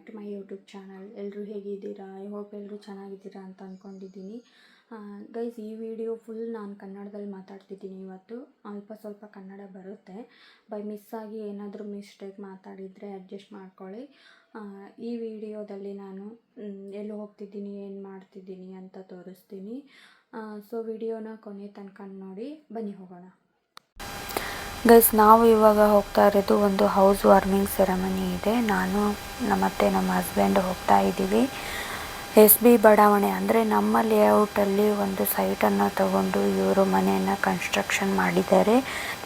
Back to my YouTube channel. ಎಲ್ಲರೂ ಹೇಗಿದ್ದೀರಾ? I hope ಎಲ್ಲರೂ ಚೆನ್ನಾಗಿದ್ದೀರಾ ಅಂತ ಅಂದ್ಕೊಂಡಿದ್ದೀನಿ. ಗೈಸ್, ಈ ವಿಡಿಯೋ ಫುಲ್ ನಾನು ಕನ್ನಡದಲ್ಲಿ ಮಾತಾಡ್ತಿದ್ದೀನಿ. ಇವತ್ತು ಸ್ವಲ್ಪ ಕನ್ನಡ ಬರುತ್ತೆ. ಬೈ ಮಿಸ್ಸಾಗಿ ಏನಾದರೂ ಮಿಸ್ಟೇಕ್ ಮಾತಾಡಿದರೆ ಅಡ್ಜಸ್ಟ್ ಮಾಡ್ಕೊಳ್ಳಿ. ಈ ವಿಡಿಯೋದಲ್ಲಿ ನಾನು ಎಲ್ಲಿ ಹೋಗ್ತಿದ್ದೀನಿ, ಏನು ಮಾಡ್ತಿದ್ದೀನಿ ಅಂತ ತೋರಿಸ್ತೀನಿ. ಸೊ ವಿಡಿಯೋನ ಕೊನೆ ತನಕ ನೋಡಿ. ಬನ್ನಿ ಹೋಗೋಣ. ಗೈಸ್, ನಾವು ಇವಾಗ ಹೋಗ್ತಾ ಇರೋದು ಒಂದು ಹೌಸ್ ವಾರ್ಮಿಂಗ್ ಸೆರೆಮನಿ ಇದೆ. ನಾನು ಮತ್ತು ನಮ್ಮ ಹಸ್ಬೆಂಡ್ ಹೋಗ್ತಾ ಇದ್ದೀವಿ. SB ಬಡಾವಣೆ ಅಂದರೆ ನಮ್ಮ ಲೇಔಟಲ್ಲಿ ಒಂದು ಸೈಟನ್ನು ತಗೊಂಡು ಇವರು ಮನೆಯನ್ನು ಕನ್ಸ್ಟ್ರಕ್ಷನ್ ಮಾಡಿದ್ದಾರೆ.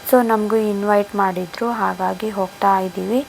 ಸೊ ನಮಗೂ ಇನ್ವೈಟ್ ಮಾಡಿದರು, ಹಾಗಾಗಿ ಹೋಗ್ತಾ ಇದ್ದೀವಿ.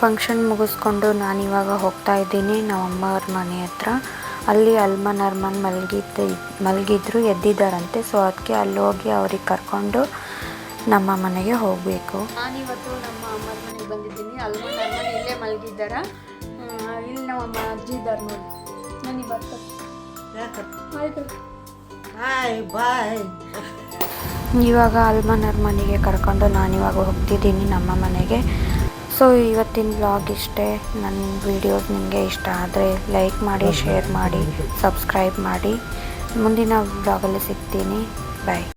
ಫಂಕ್ಷನ್ ಮುಗಿಸ್ಕೊಂಡು ನಾನಿವಾಗ ಹೋಗ್ತಾ ಇದ್ದೀನಿ ನಮ್ಮ ಅಮ್ಮವ್ರ ಮನೆ ಹತ್ರ. ಅಲ್ಲಿ ಅರ್ಮನ್ ಮಲಗಿದ್ರು, ಎದ್ದಿದ್ದಾರಂತೆ. ಸೊ ಅದಕ್ಕೆ ಅಲ್ಲಿ ಹೋಗಿ ಅವ್ರಿಗೆ ಕರ್ಕೊಂಡು ನಮ್ಮ ಮನೆಗೆ ಹೋಗಬೇಕು. ನಾನಿವತ್ತು ನಮ್ಮ ಅಮ್ಮರ ಮನೆಗೆ ಬಂದಿದ್ದೀನಿ. ಅರ್ಮನ್ ಇಲ್ಲೇ ಮಲಗಿದ್ದಾರ. ಇಲ್ಲಿ ನಮ್ಮ ಅಜ್ಜಿ ಇದ್ದಾರೆ ನೋಡಿ. ನನಗೆ ಇವಾಗ ಅರ್ಮನ್ ಮನೆಗೆ ಕರ್ಕೊಂಡು ನಾನಿವಾಗ ಹೋಗ್ತಿದ್ದೀನಿ ನಮ್ಮ ಮನೆಗೆ. ಸೊ ಇವತ್ತಿನ ವ್ಲಾಗ್ ಇಷ್ಟೇ. ನನ್ನ ವಿಡಿಯೋಸ್ ನಿಮಗೆ ಇಷ್ಟ ಆದರೆ ಲೈಕ್ ಮಾಡಿ, ಶೇರ್ ಮಾಡಿ, ಸಬ್ಸ್ಕ್ರೈಬ್ ಮಾಡಿ. ಮುಂದಿನ ವ್ಲಾಗಲ್ಲಿ ಸಿಗ್ತೀನಿ. ಬಾಯ್.